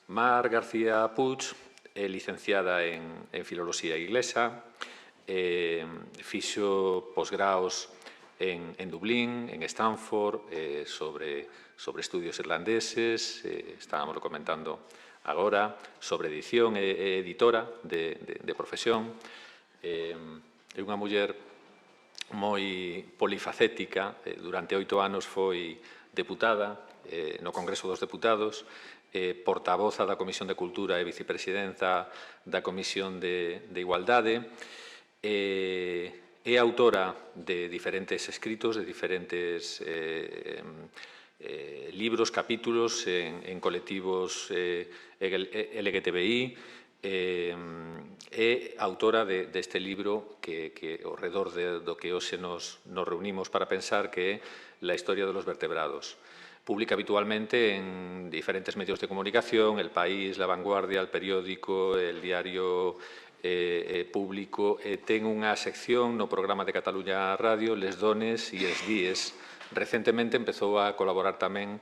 Mar García Puig é licenciada en Filoloxía Inglesa, fixo posgraos en Dublín, en Stanford, sobre estudios irlandeses, estábamos comentando agora, sobre edición, é editora de profesión. É unha muller moi polifacética, durante 8 anos foi deputada no Congreso dos Deputados, portavoza da Comisión de Cultura e vicepresidenta da Comisión de Igualdade, é autora de diferentes escritos, de diferentes libros, capítulos en colectivos LGTBI, é autora deste libro que ao redor do que hoxe nos reunimos para pensar, que é La historia de los vertebrados. Publica habitualmente en diferentes medios de comunicación, El País, La Vanguardia, El Periódico, El Diario Público. Ten unha sección no programa de Cataluña Radio, Les Dones e Els Dies. Recentemente empezou a colaborar tamén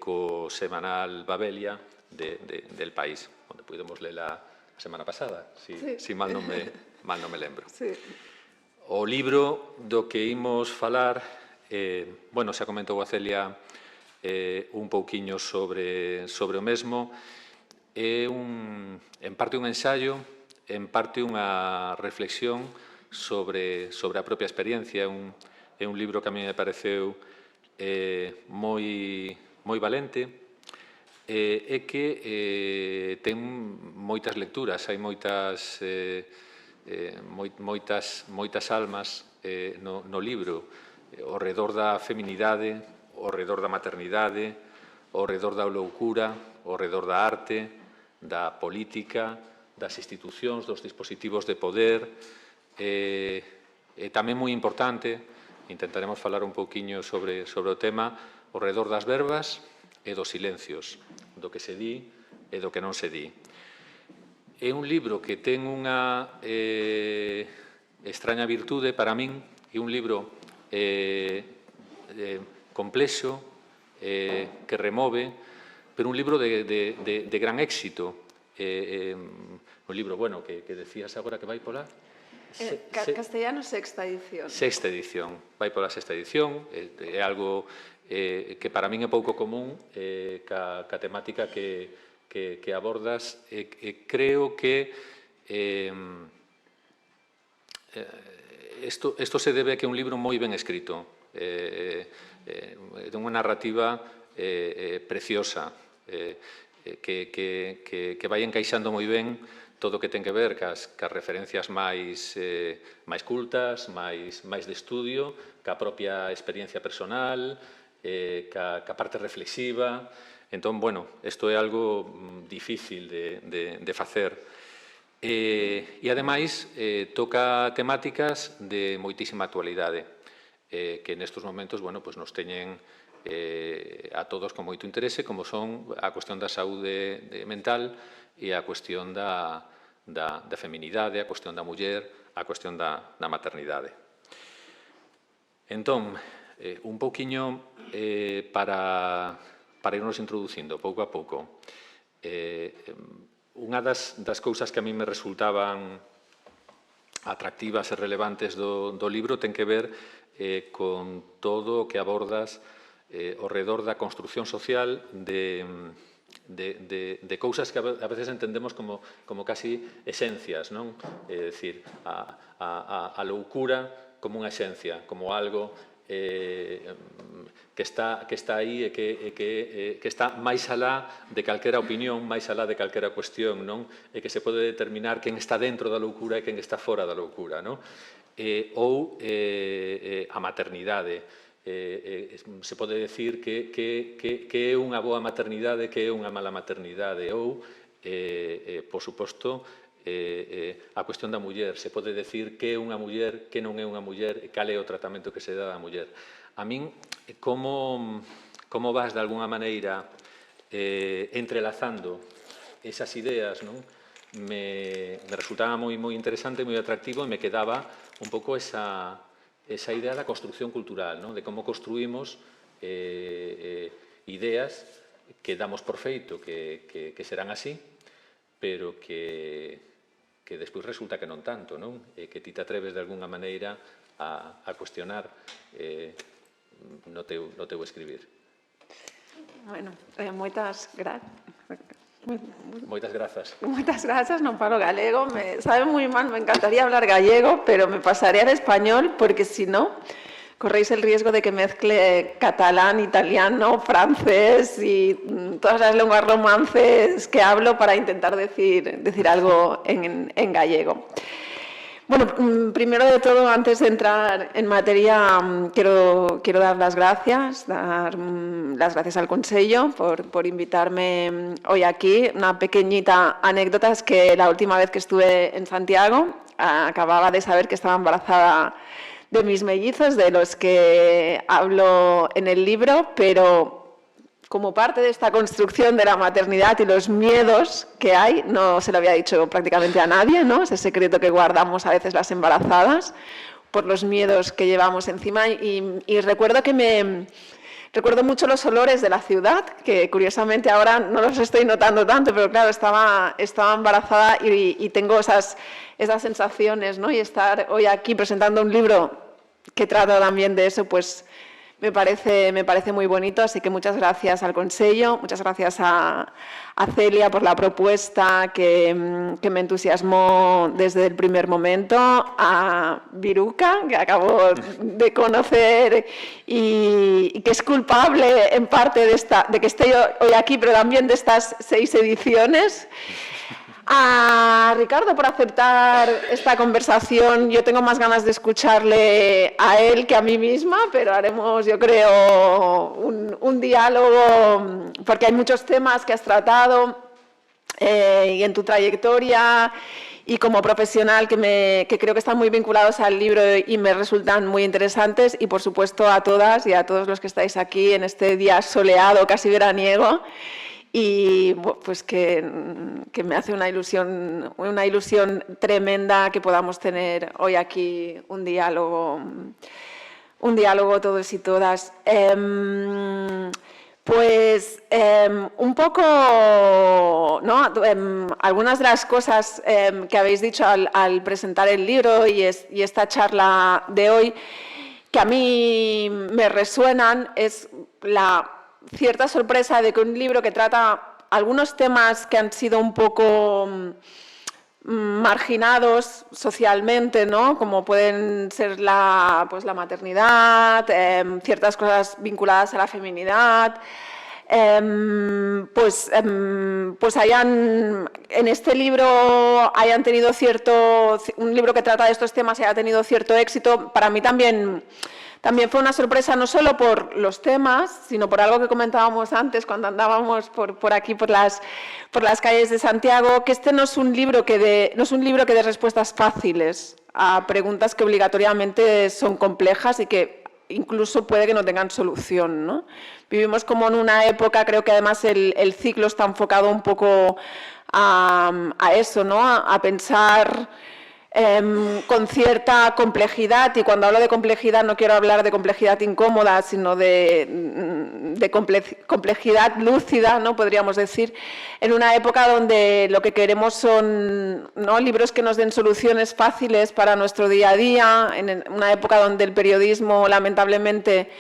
co semanal Babelia del País, onde pudemos ler a semana pasada, si mal non me lembro. Sí. O libro do que imos falar, bueno, xa comentou a Celia un pouquiño sobre o mesmo, é en parte un ensaio, en parte unha reflexión sobre a propia experiencia. É un libro que a mí me pareceu moi valente, é que ten moitas lecturas, hai moitas almas no libro, ao redor da feminidade, ao redor da maternidade, ao redor da loucura, ao redor da arte, da política, das institucións, dos dispositivos de poder. E tamén moi importante, intentaremos falar un pouquiño sobre o tema, ao redor das verbas e dos silencios, do que se di e do que non se di. É un libro que ten unha extraña virtude para min, é un libro complexo, que remove, pero un libro de gran éxito. Un libro, bueno, que decías agora que vai pola... Castellano, sexta edición. Sexta edición, vai pola sexta edición, é algo que para min é pouco común, ca temática que abordas, e creo que isto se debe a que é un libro moi ben escrito, é unha narrativa preciosa, que vai encaixando moi ben todo o que ten que ver cas referencias máis cultas, máis de estudio, ca propia experiencia personal, ca parte reflexiva. Entón, bueno, isto é algo difícil de facer. E, ademais, toca temáticas de moitísima actualidade, que nestes momentos, bueno, pues nos teñen a todos con moito interese, como son a cuestión da saúde mental e a cuestión da feminidade, a cuestión da muller, a cuestión da maternidade. Entón, un pouquiño para irnos introducindo pouco a pouco. Unha das cousas que a mí me resultaban atractivas e relevantes do libro ten que ver con todo o que abordas ao redor da construción social de cousas que a veces entendemos como casi esencias, non? É dicir, a loucura como unha esencia, como algo que está aí e que está máis alá de calquera opinión, máis alá de calquera cuestión, non? E que se pode determinar quen está dentro da loucura e quen está fora da loucura, non? Ou a maternidade. Se pode decir que é unha boa maternidade, que é unha mala maternidade, ou, por suposto, a cuestión da muller. Se pode decir que é unha muller, que non é unha muller, e cal é o tratamento que se dá da muller. A min, como vas, de alguna maneira, entrelazando esas ideas, non? Me resultaba moi interesante, moi atractivo, e me quedaba un pouco esa idea da construcción cultural, non? De como construímos ideas que damos por feito que serán así, pero que despois resulta que non tanto, non? Que ti te atreves de alguna maneira a cuestionar no teu escribir. Bueno, moitas grazas. Moitas grazas. Muchas gracias, no falo galego. Me sabe muy mal, me encantaría hablar gallego, pero me pasaré al español porque si no, corréis el riesgo de que mezcle catalán, italiano, francés y todas las lenguas romances que hablo para intentar decir algo en gallego. Bueno, primero de todo, antes de entrar en materia, quiero dar las gracias al Consello por invitarme hoy aquí. Una pequeñita anécdota es que la última vez que estuve en Santiago acababa de saber que estaba embarazada de mis mellizos, de los que hablo en el libro, pero como parte de esta construcción de la maternidad y los miedos que hay, no se lo había dicho prácticamente a nadie, ¿no? Ese secreto que guardamos a veces las embarazadas por los miedos que llevamos encima. Y recuerdo recuerdo mucho los olores de la ciudad, que curiosamente ahora no los estoy notando tanto, pero claro, estaba embarazada y tengo esas sensaciones, ¿no? Y estar hoy aquí presentando un libro que trata también de eso, pues me parece muy bonito, así que muchas gracias al Consello, muchas gracias a Celia por la propuesta que me entusiasmó desde el primer momento, a Viruca, que acabo de conocer y que es culpable en parte de que esté yo hoy aquí, pero también de estas 6 ediciones. A Ricardo por aceptar esta conversación. Yo tengo más ganas de escucharle a él que a mí misma, pero haremos, yo creo, un diálogo, porque hay muchos temas que has tratado y en tu trayectoria y como profesional que creo que están muy vinculados al libro y me resultan muy interesantes. Y, por supuesto, a todas y a todos los que estáis aquí en este día soleado, casi veraniego. Y pues que me hace una ilusión tremenda que podamos tener hoy aquí un diálogo todos y todas. Un poco, ¿no? Algunas de las cosas que habéis dicho al presentar el libro y esta charla de hoy, que a mí me resuenan, es la cierta sorpresa de que un libro que trata algunos temas que han sido un poco marginados socialmente, ¿no? Como pueden ser la maternidad, ciertas cosas vinculadas a la feminidad, pues hayan, en este libro hayan tenido un libro que trata de estos temas haya tenido cierto éxito. Para mí también fue una sorpresa, no solo por los temas, sino por algo que comentábamos antes cuando andábamos por aquí, por las calles de Santiago, que este no es un libro que dé respuestas fáciles a preguntas que obligatoriamente son complejas y que incluso puede que no tengan solución, ¿no? Vivimos como en una época, creo que además el ciclo está enfocado un poco a eso, ¿no? A pensar con cierta complejidad, y cuando hablo de complejidad no quiero hablar de complejidad incómoda, sino de complejidad lúcida, ¿no? Podríamos decir, en una época donde lo que queremos son, ¿no?, libros que nos den soluciones fáciles para nuestro día a día, en una época donde el periodismo, lamentablemente,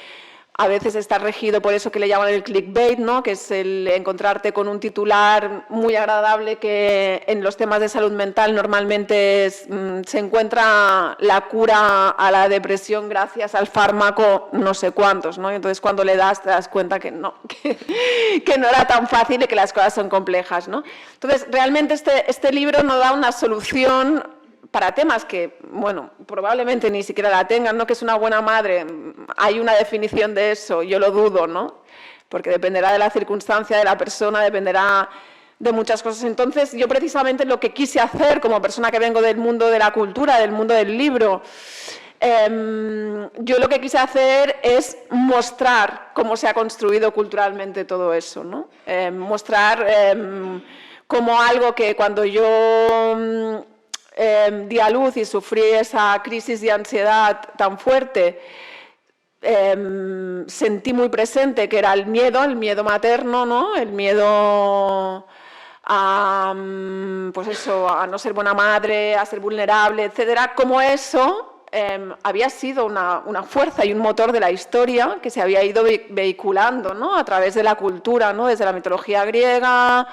a veces está regido por eso que le llaman el clickbait, ¿no?, que es el encontrarte con un titular muy agradable, que en los temas de salud mental normalmente se encuentra la cura a la depresión gracias al fármaco no sé cuántos, ¿no? Y entonces cuando le das te das cuenta que no era tan fácil y que las cosas son complejas, ¿no? Entonces realmente este libro no da una solución para temas que, bueno, probablemente ni siquiera la tengan, ¿no? Que es una buena madre, hay una definición de eso, yo lo dudo, ¿no? Porque dependerá de la circunstancia de la persona, dependerá de muchas cosas. Entonces, yo precisamente lo que quise hacer como persona que vengo del mundo de la cultura, del mundo del libro, yo lo que quise hacer es mostrar cómo se ha construido culturalmente todo eso, ¿no? Mostrar como algo que cuando yo di a luz y sufrí esa crisis de ansiedad tan fuerte, sentí muy presente, que era el miedo materno, ¿no? El miedo a, pues eso, a no ser buena madre, a ser vulnerable, etcétera, como eso había sido una fuerza y un motor de la historia que se había ido vehiculando, ¿no? A través de la cultura, ¿no? Desde la mitología griega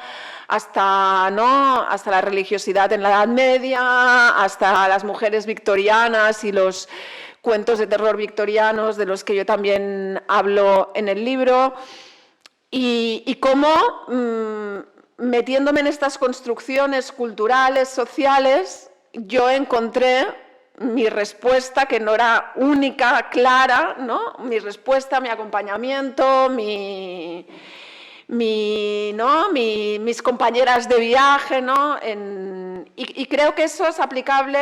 hasta, ¿no? Hasta la religiosidad en la Edad Media, hasta las mujeres victorianas y los cuentos de terror victorianos de los que yo también hablo en el libro, y cómo metiéndome en estas construcciones culturales, sociales, yo encontré mi respuesta, que no era única, clara, ¿no? Mi respuesta, mi acompañamiento, mis compañeras de viaje, ¿no? Y creo que eso es aplicable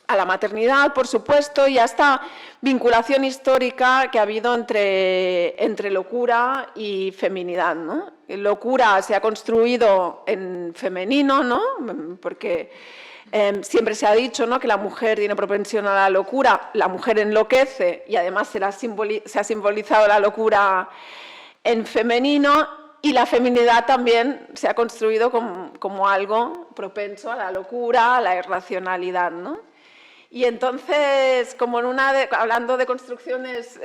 a la maternidad, por supuesto, y a esta vinculación histórica que ha habido entre locura y feminidad, ¿no? Locura se ha construido en femenino, ¿no? Porque siempre se ha dicho, ¿no?, que la mujer tiene propensión a la locura, la mujer enloquece, y además se ha simbolizado la locura en femenino, y la feminidad también se ha construido como algo propenso a la locura, a la irracionalidad, ¿no? Y entonces, como hablando de construcciones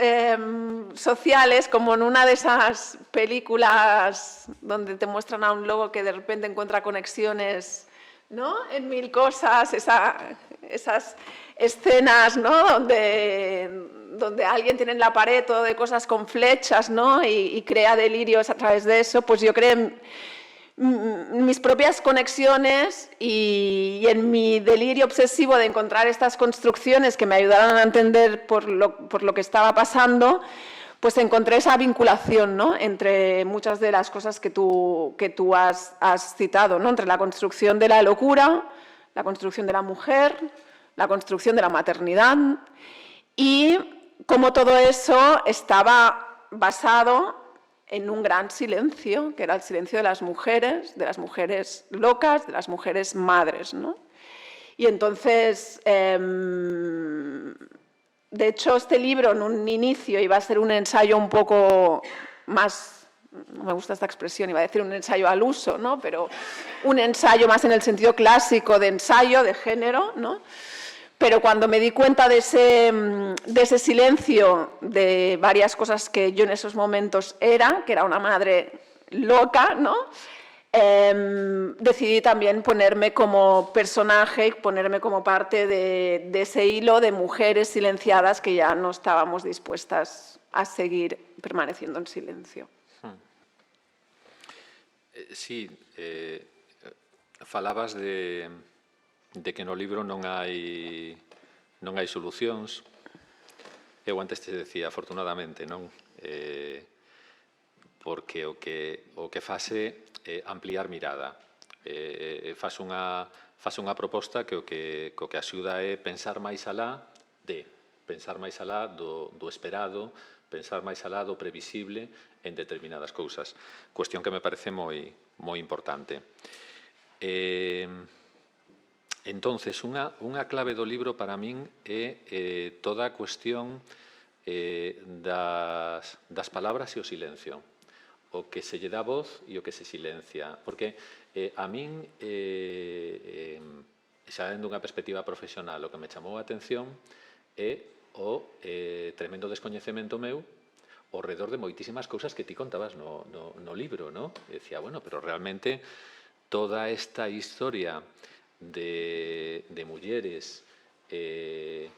sociales, como en una de esas películas donde te muestran a un lobo que de repente encuentra conexiones, ¿no?, en mil cosas, esas escenas, ¿no?, donde alguien tiene en la pared todo de cosas con flechas, ¿no?, y crea delirios a través de eso, pues yo creo mis propias conexiones, y en mi delirio obsesivo de encontrar estas construcciones que me ayudaran a entender por lo que estaba pasando, pues encontré esa vinculación, ¿no?, entre muchas de las cosas que tú has citado, ¿no?, entre la construcción de la locura, la construcción de la mujer, la construcción de la maternidad, y cómo todo eso estaba basado en un gran silencio, que era el silencio de las mujeres locas, de las mujeres madres, ¿no? Y entonces, de hecho, este libro en un inicio iba a ser un ensayo un poco más, no me gusta esta expresión, iba a decir un ensayo al uso, ¿no?, pero un ensayo más en el sentido clásico de ensayo, de género, ¿no? Pero cuando me di cuenta de ese silencio, de varias cosas que yo en esos momentos era, que era una madre loca, ¿no?, decidí también ponerme como personaje y ponerme como parte de ese hilo de mujeres silenciadas que ya no estábamos dispuestas a seguir permaneciendo en silencio. Sí, falabas de que no libro non hai solucións. Eu antes te decía, afortunadamente, non? Porque o que fase é ampliar mirada. Fas unha proposta que o que axuda é pensar máis alá do esperado, pensar máis alá do previsible en determinadas cousas. Cuestión que me parece moi importante. Entonces, unha clave do libro para min é toda a cuestión das palabras e o silencio, o que se lle dá voz e o que se silencia, porque a min, xa dende unha perspectiva profesional, o que me chamou a atención é o tremendo descoñecemento meu ao redor de moitísimas cousas que ti contabas no libro, non? E dicía, bueno, pero realmente toda esta historia de mulleres que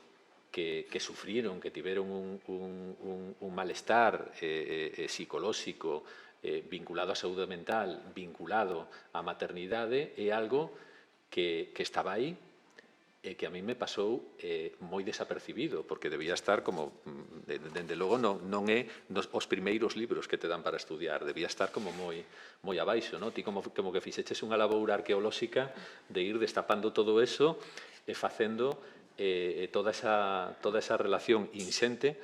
sufrieron, que tiveron un malestar psicolóxico vinculado á saúde mental, vinculado á maternidade, é algo que estaba aí e que a mí me pasou moi desapercibido, porque debía estar como, dende logo non é os primeiros libros que te dan para estudiar, debía estar como moi abaixo, non? Ti como que fixeches unha laboura arqueolóxica de ir destapando todo eso e facendo toda esa relación inxente,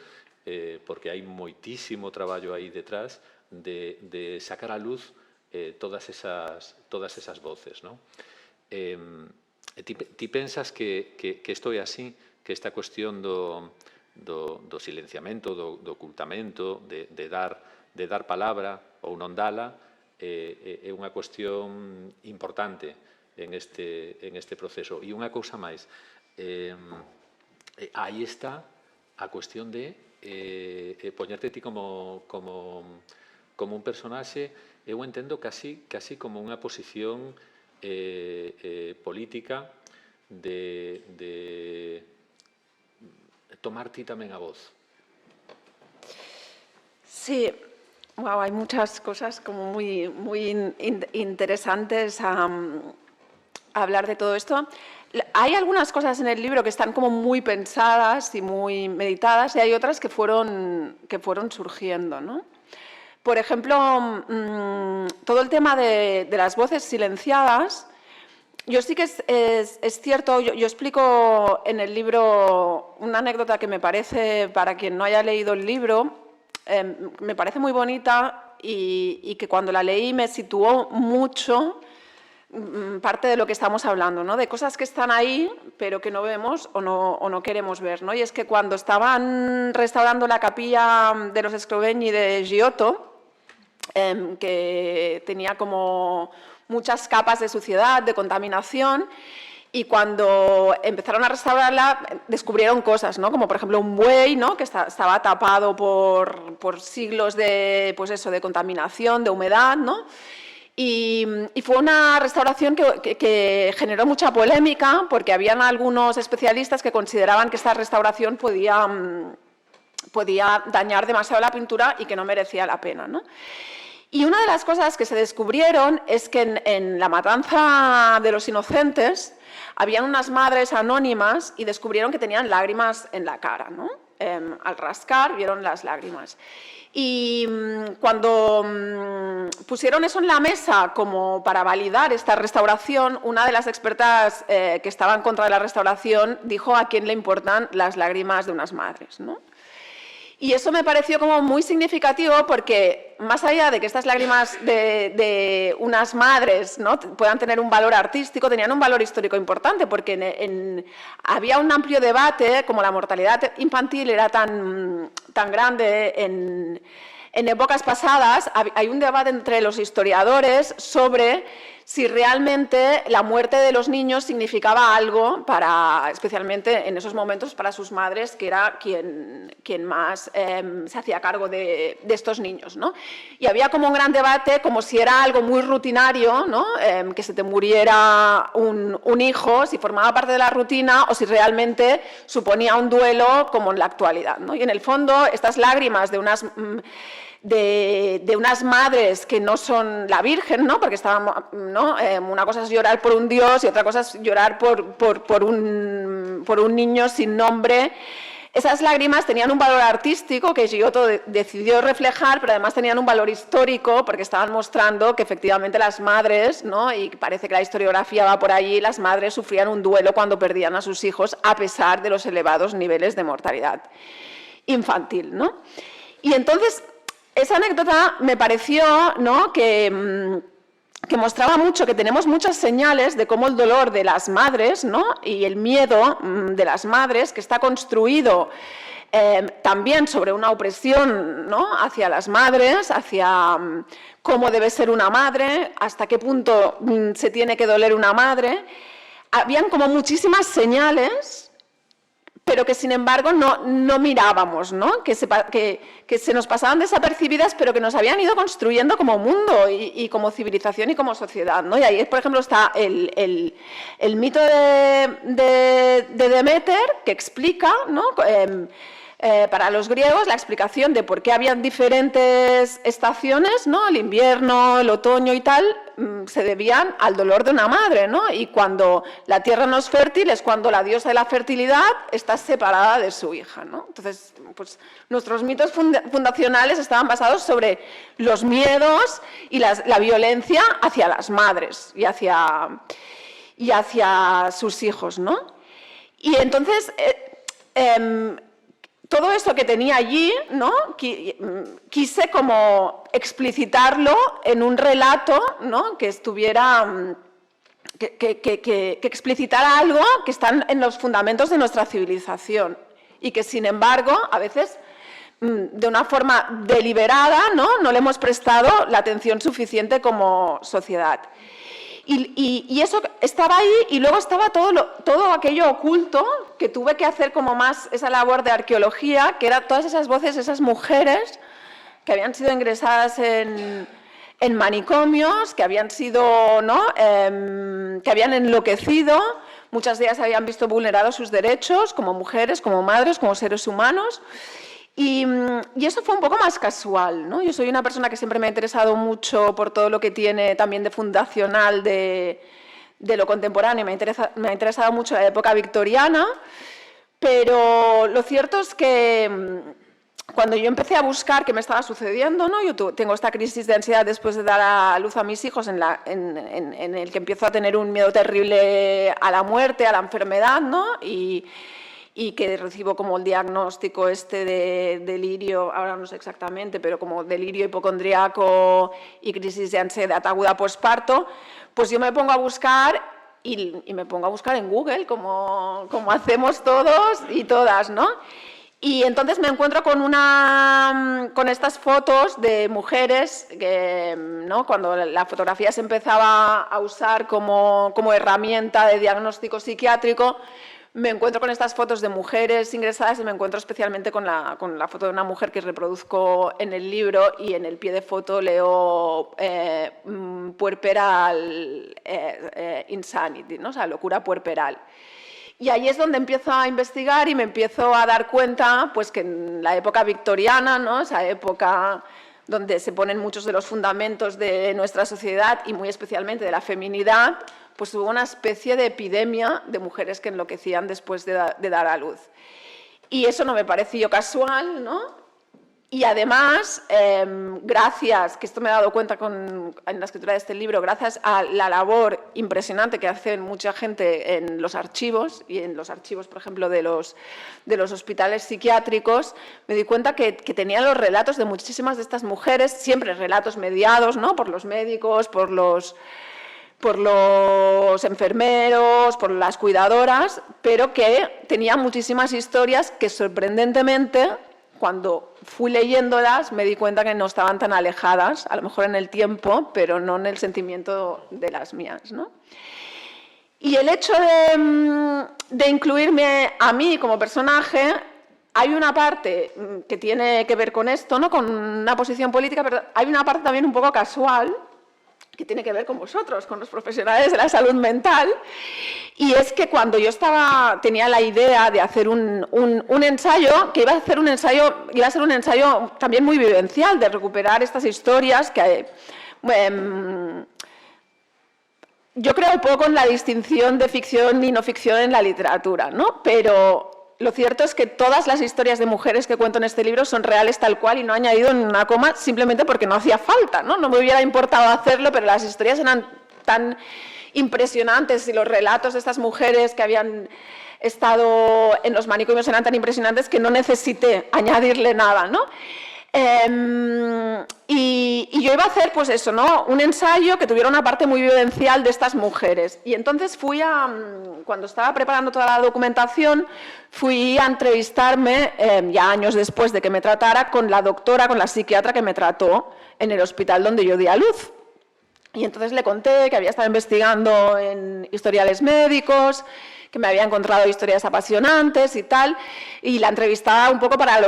porque hai moitísimo traballo aí detrás de sacar á luz todas esas voces, non? Ti pensas que isto é así, que esta cuestión silenciamento, do ocultamento, de dar palabra ou non dala, é unha cuestión importante en este proceso. E unha cousa máis, aí está a cuestión de poñerte ti como un personaxe, eu entendo casi como unha posición política de tomar ti tamén a voz. Sí, wow, hay muchas cosas como muy interesantes a hablar de todo esto. Hay algunas cosas en el libro que están como muy pensadas y muy meditadas y hay otras que fueron surgiendo, ¿no? Por ejemplo, todo el tema de las voces silenciadas, yo sí que es cierto, yo explico en el libro una anécdota que me parece, para quien no haya leído el libro, me parece muy bonita y que cuando la leí me situó mucho parte de lo que estamos hablando, ¿no? De cosas que están ahí pero que no vemos o no queremos ver, ¿no? Y es que cuando estaban restaurando la capilla de los Scrovegni de Giotto, que tenía como muchas capas de suciedad, de contaminación, y cuando empezaron a restaurarla descubrieron cosas, ¿no? Como por ejemplo un buey, ¿no? Que estaba tapado por siglos de, pues eso, de contaminación, de humedad, ¿no? Y fue una restauración que generó mucha polémica porque habían algunos especialistas que consideraban que esta restauración podía dañar demasiado la pintura y que no merecía la pena, ¿no? Y una de las cosas que se descubrieron es que en la matanza de los inocentes habían unas madres anónimas y descubrieron que tenían lágrimas en la cara, ¿no? Al rascar vieron las lágrimas. Y cuando pusieron eso en la mesa como para validar esta restauración, una de las expertas que estaba en contra de la restauración dijo a quién le importan las lágrimas de unas madres, ¿no? Y eso me pareció como muy significativo porque más allá de que estas lágrimas de unas madres, ¿no?, puedan tener un valor artístico, tenían un valor histórico importante porque había un amplio debate, como la mortalidad infantil era tan grande en épocas pasadas, hay un debate entre los historiadores sobre si realmente la muerte de los niños significaba algo especialmente en esos momentos, para sus madres, que era quien más se hacía cargo de estos niños, ¿no? Y había como un gran debate, como si era algo muy rutinario, ¿no? Que se te muriera un hijo, si formaba parte de la rutina o si realmente suponía un duelo como en la actualidad, ¿no? Y en el fondo, estas lágrimas de unas madres que no son la Virgen, ¿no? Porque ¿no? Una cosa es llorar por un Dios y otra cosa es llorar por un niño sin nombre. Esas lágrimas tenían un valor artístico que Giotto decidió reflejar, pero además tenían un valor histórico porque estaban mostrando que efectivamente las madres, ¿no?, y parece que la historiografía va por allí, las madres sufrían un duelo cuando perdían a sus hijos a pesar de los elevados niveles de mortalidad infantil, ¿no? Y entonces esa anécdota me pareció, ¿no?, que mostraba mucho, que tenemos muchas señales de cómo el dolor de las madres, ¿no?, y el miedo de las madres, que está construido también sobre una opresión, ¿no?, hacia las madres, hacia cómo debe ser una madre, hasta qué punto se tiene que doler una madre. Habían como muchísimas señales, pero que sin embargo no mirábamos, ¿no? Que se nos pasaban desapercibidas, pero que nos habían ido construyendo como mundo y como civilización y como sociedad, ¿no? Y ahí, por ejemplo, está el mito de Deméter, que explica, ¿no?, para los griegos, la explicación de por qué habían diferentes estaciones, ¿no?, el invierno, el otoño y tal, se debían al dolor de una madre, ¿no? Y cuando la tierra no es fértil es cuando la diosa de la fertilidad está separada de su hija, ¿no? Entonces, pues nuestros mitos fundacionales estaban basados sobre los miedos y la violencia hacia las madres y hacia sus hijos, ¿no? Y entonces todo eso que tenía allí, ¿no?, quise como explicitarlo en un relato, ¿no?, que estuviera, que explicitara algo que está en los fundamentos de nuestra civilización. y que, sin embargo, a veces de una forma deliberada, no le hemos prestado la atención suficiente como sociedad. Y eso estaba ahí, y luego estaba todo aquello oculto que tuve que hacer como más esa labor de arqueología, que eran todas esas voces, esas mujeres que habían sido ingresadas en manicomios, que habían sido, que habían enloquecido, muchas de ellas habían visto vulnerados sus derechos como mujeres, como madres, como seres humanos. Y eso fue un poco más casual, ¿no? Yo soy una persona que siempre me ha interesado mucho por todo lo que tiene también de fundacional de lo contemporáneo. Me ha interesado mucho la época victoriana, pero lo cierto es que cuando yo empecé a buscar qué me estaba sucediendo, ¿no? Yo tengo esta crisis de ansiedad después de dar a luz a mis hijos, en el que empiezo a tener un miedo terrible a la muerte, a la enfermedad, ¿no? Y que recibo como el diagnóstico de delirio, ahora no sé exactamente, pero como delirio hipocondriaco y crisis de ansiedad aguda posparto, pues yo me pongo a buscar y me pongo a buscar en Google, como hacemos todos y todas, ¿no? Y entonces me encuentro con estas fotos de mujeres que, ¿no? Cuando la fotografía se empezaba a usar como herramienta de diagnóstico psiquiátrico, me encuentro con estas fotos de mujeres ingresadas y me encuentro especialmente con la foto de una mujer que reproduzco en el libro, y en el pie de foto leo puerperal insanity, ¿no? O sea, locura puerperal. Y ahí es donde empiezo a investigar y me empiezo a dar cuenta, pues, que en la época victoriana, ¿no? Esa época donde se ponen muchos de los fundamentos de nuestra sociedad y muy especialmente de la feminidad, pues hubo una especie de epidemia de mujeres que enloquecían después de dar a luz. Y eso no me pareció casual, ¿no? Y además, gracias, que esto me he dado cuenta en la escritura de este libro, gracias a la labor impresionante que hace mucha gente en los archivos, y en los archivos, por ejemplo, de los hospitales psiquiátricos, me di cuenta que tenían los relatos de muchísimas de estas mujeres, siempre relatos mediados, ¿no? Por los médicos, por los enfermeros, por las cuidadoras, pero que tenía muchísimas historias que, sorprendentemente, cuando fui leyéndolas, me di cuenta que no estaban tan alejadas, a lo mejor en el tiempo, pero no en el sentimiento de las mías, ¿no? Y el hecho de incluirme a mí como personaje, hay una parte que tiene que ver con esto, ¿no? Con una posición política, pero hay una parte también un poco casual, que tiene que ver con vosotros, con los profesionales de la salud mental, y es que cuando yo tenía la idea de hacer un ensayo, que iba a ser un ensayo también muy vivencial, de recuperar estas historias que yo creo poco en la distinción de ficción y no ficción en la literatura, ¿no? Pero lo cierto es que todas las historias de mujeres que cuento en este libro son reales tal cual, y no he añadido ni una coma simplemente porque no hacía falta, ¿no? No me hubiera importado hacerlo, pero las historias eran tan impresionantes y los relatos de estas mujeres que habían estado en los manicomios eran tan impresionantes que no necesité añadirle nada, ¿no? Y yo iba a hacer, pues eso, ¿no? Un ensayo que tuviera una parte muy vivencial de estas mujeres. Y entonces cuando estaba preparando toda la documentación, fui a entrevistarme, ya años después de que me tratara, con la doctora, con la psiquiatra que me trató en el hospital donde yo di a luz. Y entonces le conté que había estado investigando en historiales médicos, que me había encontrado historias apasionantes y tal, y la entrevistaba un poco para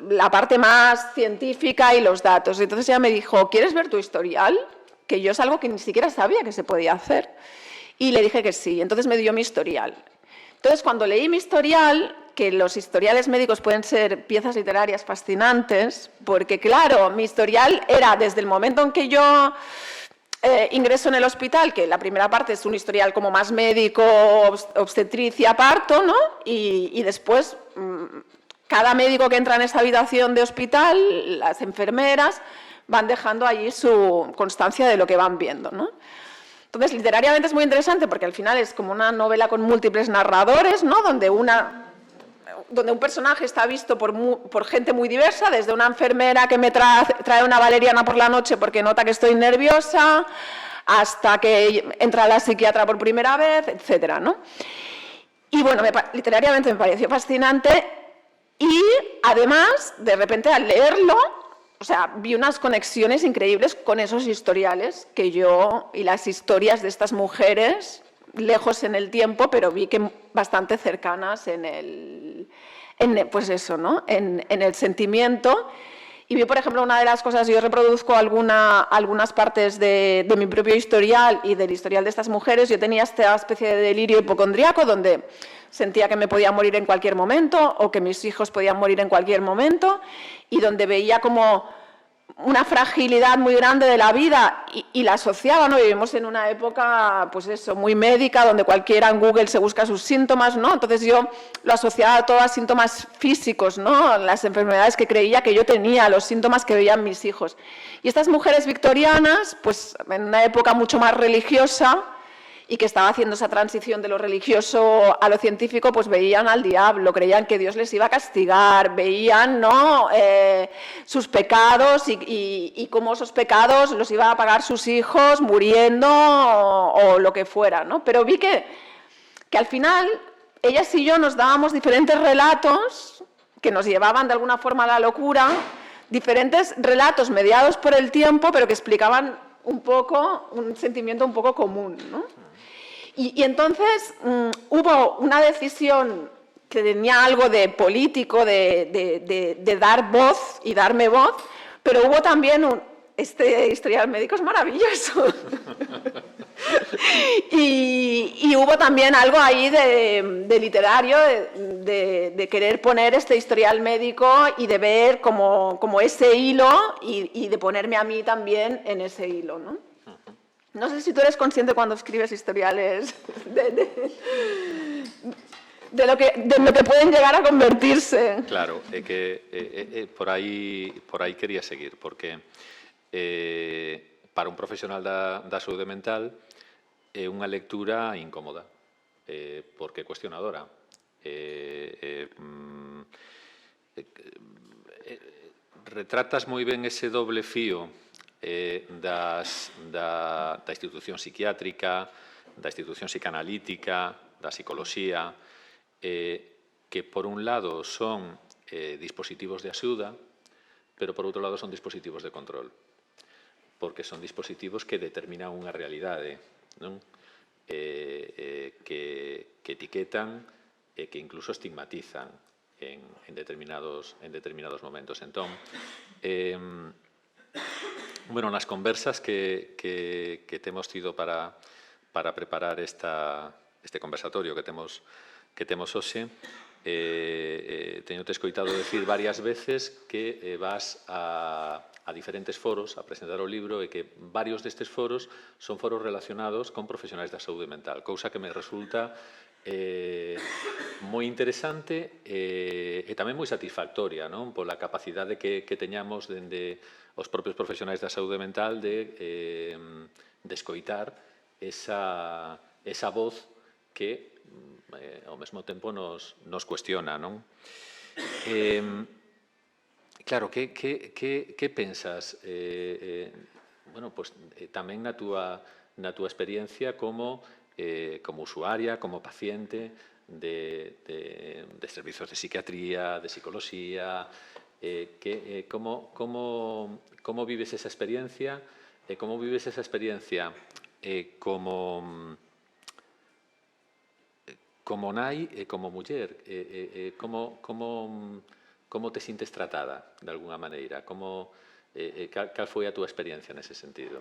la parte más científica y los datos. Entonces ella me dijo, ¿quieres ver tu historial? Que yo es algo que ni siquiera sabía que se podía hacer. Y le dije que sí, entonces me dio mi historial. Entonces, cuando leí mi historial, que los historiales médicos pueden ser piezas literarias fascinantes, porque claro, mi historial era desde el momento en que yo ingreso en el hospital, que la primera parte es un historial como más médico, obstetricia, parto, ¿no? Y después, cada médico que entra en esa habitación de hospital, las enfermeras, van dejando allí su constancia de lo que van viendo, ¿no? Entonces, literariamente es muy interesante porque al final es como una novela con múltiples narradores, ¿no? Donde un personaje está visto por gente muy diversa, desde una enfermera que me trae una valeriana por la noche porque nota que estoy nerviosa, hasta que entra la psiquiatra por primera vez, etcétera, ¿no? Y bueno, literariamente me pareció fascinante, Y además, de repente al leerlo, o sea, vi unas conexiones increíbles con esos historiales que yo y las historias de estas mujeres, lejos en el tiempo, pero vi que bastante cercanas pues eso, ¿no? En el sentimiento. Y vi, por ejemplo, una de las cosas, yo reproduzco algunas partes de mi propio historial y del historial de estas mujeres. Yo tenía esta especie de delirio hipocondríaco donde sentía que me podía morir en cualquier momento o que mis hijos podían morir en cualquier momento y donde veía como una fragilidad muy grande de la vida y la asociaba, ¿no? Vivimos en una época, pues eso, muy médica, donde cualquiera en Google se busca sus síntomas, ¿no? Entonces yo lo asociaba todo a síntomas físicos, ¿no? Las enfermedades que creía que yo tenía, los síntomas que veían mis hijos. Y estas mujeres victorianas, pues en una época mucho más religiosa, y que estaba haciendo esa transición de lo religioso a lo científico, pues veían al diablo, creían que Dios les iba a castigar, veían, ¿no? Sus pecados y cómo esos pecados los iban a pagar sus hijos muriendo o lo que fuera, ¿no? Pero vi que al final ellas y yo nos dábamos diferentes relatos que nos llevaban de alguna forma a la locura, diferentes relatos mediados por el tiempo, pero que explicaban un poco, un sentimiento un poco común, ¿no? Y entonces hubo una decisión que tenía algo de político, de dar voz y darme voz, pero hubo también este historial médico es maravilloso. y hubo también algo ahí de literario, de querer poner este historial médico y de ver como ese hilo y de ponerme a mí también en ese hilo, ¿no? No sé si tú eres consciente cuando escribes historiales de lo que pueden llegar a convertirse. Claro, por aí quería seguir, porque para un profesional da saúde mental é unha lectura incómoda, porque é cuestionadora. Retratas moi ben ese doble fío da institución psiquiátrica, da institución psicanalítica, da psicoloxía, que por un lado son dispositivos de axuda, pero por outro lado son dispositivos de control, porque son dispositivos que determinan unha realidade, non? Que etiquetan e que incluso estigmatizan en determinados momentos. Entón, bueno, nas conversas que temos tido para preparar este conversatorio que temos hoxe, teño te escoitado decir varias veces que vas a diferentes foros a presentar o libro e que varios destes foros son foros relacionados con profesionais da saúde mental, cousa que me resulta moi interesante e tamén moi satisfactoria, non? Pola capacidade que teñamos dende os propios profesionais da saúde mental de escoitar esa voz que ao mesmo tempo nos cuestiona, non? Claro, que pensas? Bueno, pues tamén na túa experiencia como usuaria, como paciente de servizos de psiquiatría, de psicoloxía, como vives esa experiencia como nai e como muller, como te sintes tratada, de alguna maneira? Cal foi a túa experiencia nese sentido?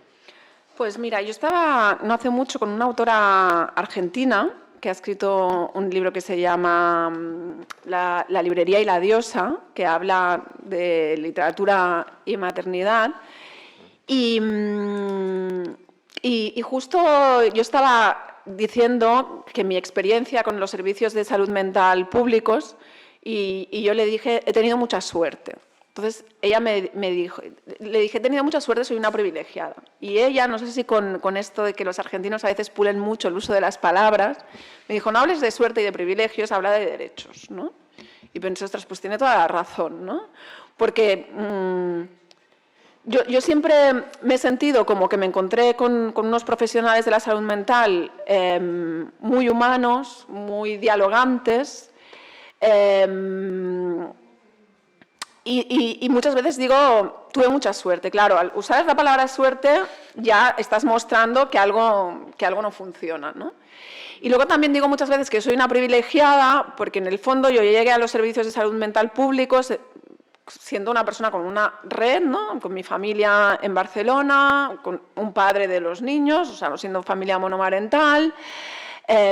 Pues mira, yo estaba no hace mucho con una autora argentina que ha escrito un libro que se llama La librería y la diosa, que habla de literatura y maternidad. Y justo yo estaba diciendo que mi experiencia con los servicios de salud mental públicos, y yo le dije, he tenido mucha suerte. Entonces ella me dijo, le dije, he tenido mucha suerte, soy una privilegiada. Y ella, no sé si con esto de que los argentinos a veces pulen mucho el uso de las palabras, me dijo, no hables de suerte y de privilegios, habla de derechos, ¿no? Y pensé, ostras, pues tiene toda la razón, ¿no? Porque yo siempre me he sentido como que me encontré con unos profesionales de la salud mental muy humanos, muy dialogantes, Y muchas veces digo, tuve mucha suerte. Claro, al usar la palabra suerte ya estás mostrando que algo no funciona, ¿no? Y luego también digo muchas veces que soy una privilegiada porque en el fondo yo llegué a los servicios de salud mental públicos siendo una persona con una red, ¿no? Con mi familia en Barcelona, con un padre de los niños, o sea, no siendo familia monomarental,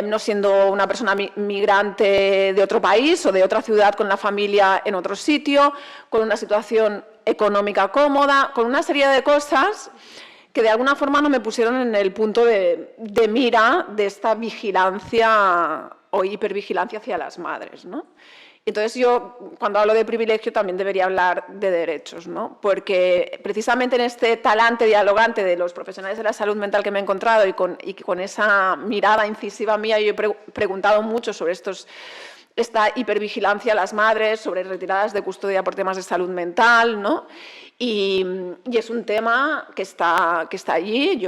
no siendo una persona migrante de otro país o de otra ciudad con la familia en otro sitio, con una situación económica cómoda, con una serie de cosas que de alguna forma no me pusieron en el punto de mira de esta vigilancia o hipervigilancia hacia las madres, ¿no? Entonces yo, cuando hablo de privilegio, también debería hablar de derechos, ¿no? Porque precisamente en este talante dialogante de los profesionales de la salud mental que me he encontrado y con esa mirada incisiva mía, yo he preguntado mucho sobre esta hipervigilancia a las madres, sobre retiradas de custodia por temas de salud mental, ¿no? Y es un tema que está allí.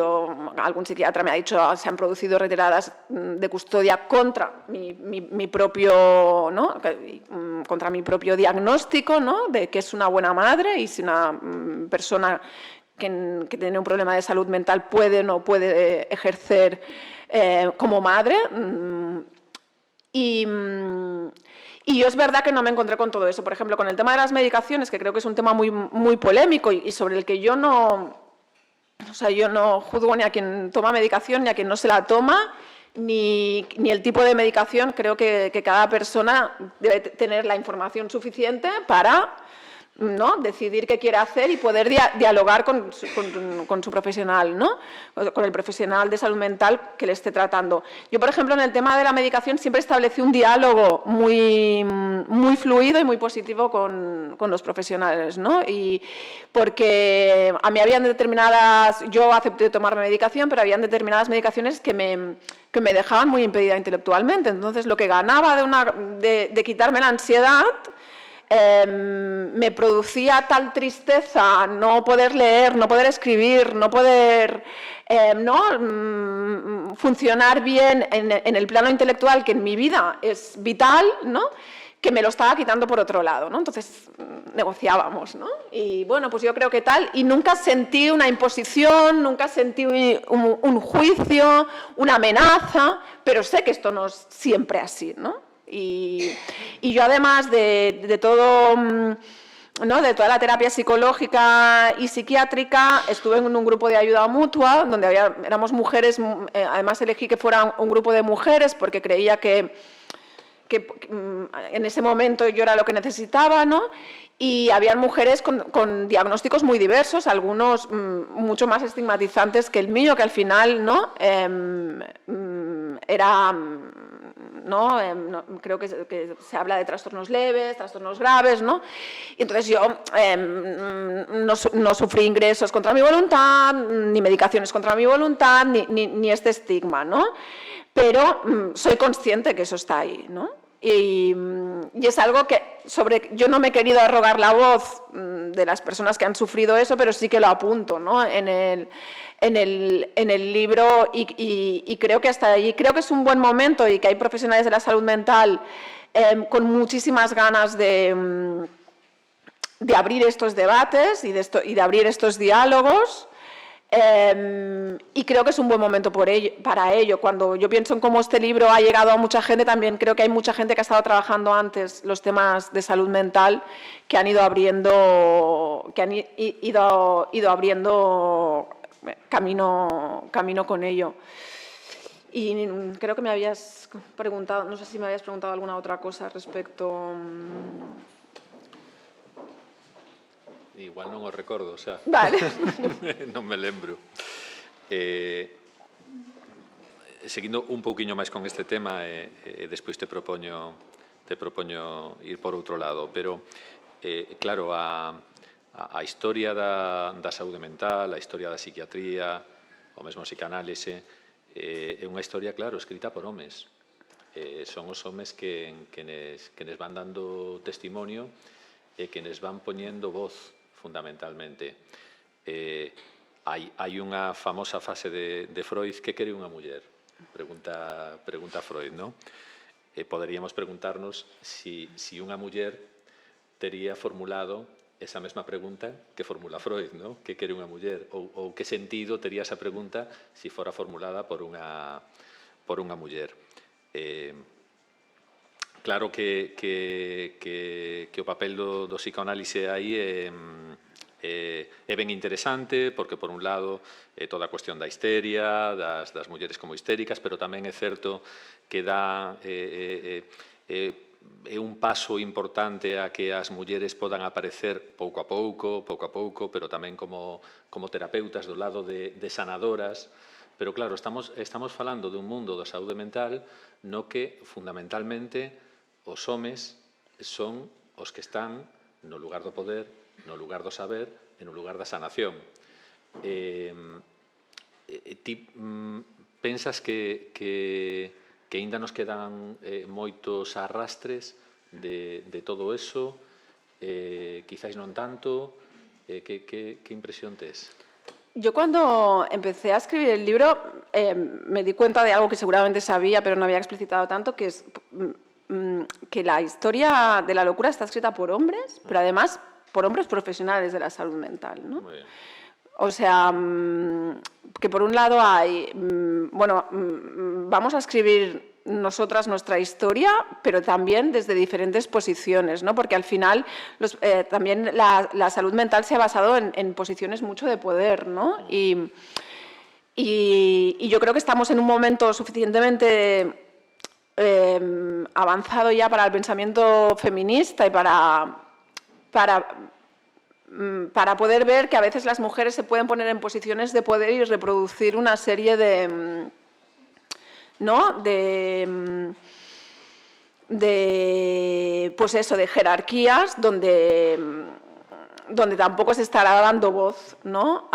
Algún psiquiatra me ha dicho se han producido retiradas de custodia contra mi propio, ¿no? Contra mi propio diagnóstico, ¿no? De que es una buena madre y si una persona que tiene un problema de salud mental puede o no puede ejercer como madre. Y yo es verdad que no me encontré con todo eso. Por ejemplo, con el tema de las medicaciones, que creo que es un tema muy, muy polémico y sobre el que yo no juzgo ni a quien toma medicación ni a quien no se la toma, ni el tipo de medicación. Creo que cada persona debe tener la información suficiente para, ¿no?, decidir qué quiere hacer y poder dialogar con su profesional, ¿no?, con el profesional de salud mental que le esté tratando. Yo, por ejemplo, en el tema de la medicación siempre establecí un diálogo muy, muy fluido y muy positivo con los profesionales, ¿no? Y porque a mí habían determinadas, yo acepté tomar medicación, pero habían determinadas medicaciones que me dejaban muy impedida intelectualmente. Entonces, lo que ganaba de quitarme la ansiedad, me producía tal tristeza no poder leer, no poder escribir, no poder funcionar bien en el plano intelectual, que en mi vida es vital, ¿no?, que me lo estaba quitando por otro lado, ¿no? Entonces negociábamos, ¿no? Y bueno, pues yo creo que tal, y nunca sentí una imposición, nunca sentí un juicio, una amenaza, pero sé que esto no es siempre así, ¿no? Y yo, además de todo, ¿no?, de toda la terapia psicológica y psiquiátrica, estuve en un grupo de ayuda mutua donde éramos mujeres. Además elegí que fuera un grupo de mujeres porque creía que en ese momento yo era lo que necesitaba, ¿no? Y habían mujeres con diagnósticos muy diversos, algunos mucho más estigmatizantes que el mío, que al final, ¿no?, era... creo que se habla de trastornos leves, trastornos graves, ¿no? Y entonces yo no sufrí ingresos contra mi voluntad, ni medicaciones contra mi voluntad, ni este estigma, ¿no? Pero soy consciente que eso está ahí, ¿no? Y es algo que yo no me he querido arrogar la voz de las personas que han sufrido eso, pero sí que lo apunto, ¿no?, en el libro, y creo que hasta allí, creo que es un buen momento y que hay profesionales de la salud mental con muchísimas ganas de abrir estos debates y de abrir estos diálogos. Y creo que es un buen momento para ello. Cuando yo pienso en cómo este libro ha llegado a mucha gente, también creo que hay mucha gente que ha estado trabajando antes los temas de salud mental, que han ido abriendo camino con ello. Y creo que me habías preguntado, no sé si me habías preguntado alguna otra cosa respecto... Igual non o recordo, xa. Vale. Non me lembro. Seguindo un pouquiño máis con este tema, despois te propoño ir por outro lado, pero, claro, a historia da saúde mental, a historia da psiquiatría, o mesmo psicanálise, é unha historia, claro, escrita por homes. Son os homes que nos van dando testimonio e que nos van poñendo voz, fundamentalmente. Hai unha famosa frase de Freud: que quere unha muller? Pregunta Freud, non? Poderíamos preguntarnos si unha muller tería formulado esa mesma pregunta que formula Freud, ¿no? Que quere unha muller? Ou que sentido tería esa pregunta se fora formulada por unha muller? Claro que o papel do psicoanálise aí é ben interesante, porque, por un lado, toda a cuestión da histeria, das mulleres como histéricas, pero tamén é certo que dá é un paso importante a que as mulleres podan aparecer pouco a pouco, pero tamén como terapeutas do lado de sanadoras. Pero, claro, estamos falando dun mundo da saúde mental no que, fundamentalmente, os homes son os que están no lugar do poder, no lugar do saber e no lugar da sanación. Ti pensas que aínda nos quedan moitos arrastres de todo eso? Quizáis non tanto. Que impresión tes? Yo cuando empecé a escribir el libro me di cuenta de algo que seguramente sabía, pero no había explicitado tanto, que es que la historia de la locura está escrita por hombres, pero además por hombres profesionales de la salud mental, ¿no? Muy bien. O sea, que por un lado hay, bueno, vamos a escribir nosotras nuestra historia, pero también desde diferentes posiciones, ¿no? Porque al final también la salud mental se ha basado en posiciones mucho de poder, ¿no? Y yo creo que estamos en un momento suficientemente avanzado ya para el pensamiento feminista y para poder ver que a veces las mujeres se pueden poner en posiciones de poder y reproducir una serie de, ¿no? Pues eso, de jerarquías donde tampoco se estará dando voz, ¿no?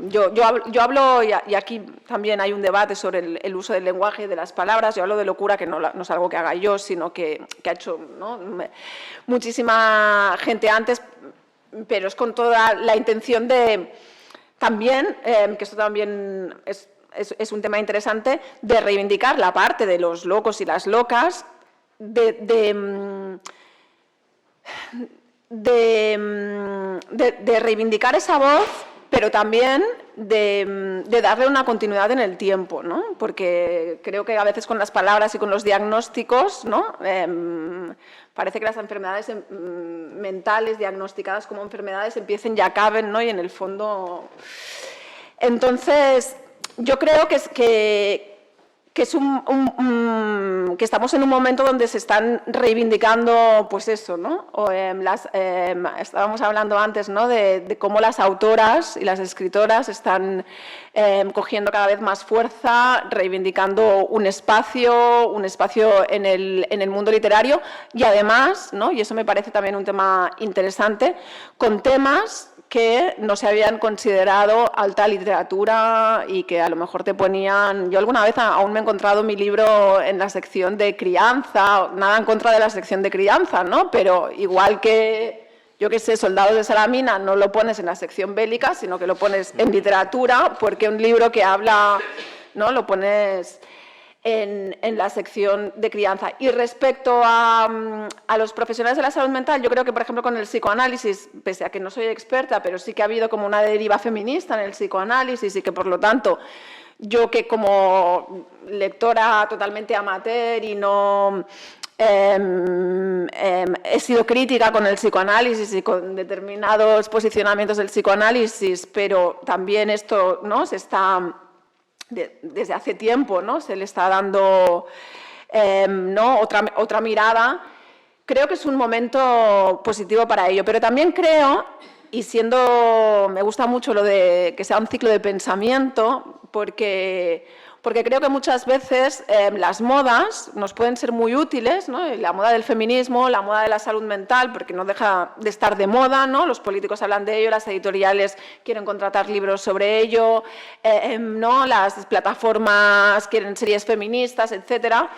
Yo hablo, y aquí también hay un debate sobre el uso del lenguaje y de las palabras. Yo hablo de locura, que no es algo que haga yo, sino que ha hecho, ¿no? Muchísima gente antes, pero es con toda la intención de también, que esto también es un tema interesante, de reivindicar la parte de los locos y las locas, de reivindicar esa voz, pero también de darle una continuidad en el tiempo, ¿no? Porque creo que a veces con las palabras y con los diagnósticos, ¿no? Parece que las enfermedades mentales diagnosticadas como enfermedades empiecen y acaben, ¿no? Y en el fondo... Entonces, yo creo que estamos en un momento donde se están reivindicando, pues eso, ¿no? Estábamos hablando antes, ¿no? De cómo las autoras y las escritoras están cogiendo cada vez más fuerza, reivindicando un espacio en el mundo literario, y además, ¿no? Y eso me parece también un tema interesante, con temas que no se habían considerado alta literatura y que a lo mejor te ponían... Yo alguna vez aún me he encontrado mi libro en la sección de crianza, nada en contra de la sección de crianza, ¿no? Pero igual que, yo qué sé, Soldados de Salamina, no lo pones en la sección bélica, sino que lo pones en literatura, porque un libro que habla, ¿no? Lo pones en la sección de crianza. Y respecto a los profesionales de la salud mental, yo creo que, por ejemplo, con el psicoanálisis, pese a que no soy experta, pero sí que ha habido como una deriva feminista en el psicoanálisis y que, por lo tanto, yo que como lectora totalmente amateur y no... he sido crítica con el psicoanálisis y con determinados posicionamientos del psicoanálisis, pero también esto, ¿no? Se está... Desde hace tiempo, ¿no? Se le está dando, ¿no? otra mirada. Creo que es un momento positivo para ello, pero también creo, y me gusta mucho lo de que sea un ciclo de pensamiento, porque creo que muchas veces las modas nos pueden ser muy útiles, ¿no? La moda del feminismo, la moda de la salud mental, porque no deja de estar de moda, ¿no? Los políticos hablan de ello, las editoriales quieren contratar libros sobre ello, ¿no? Las plataformas quieren series feministas, etcétera.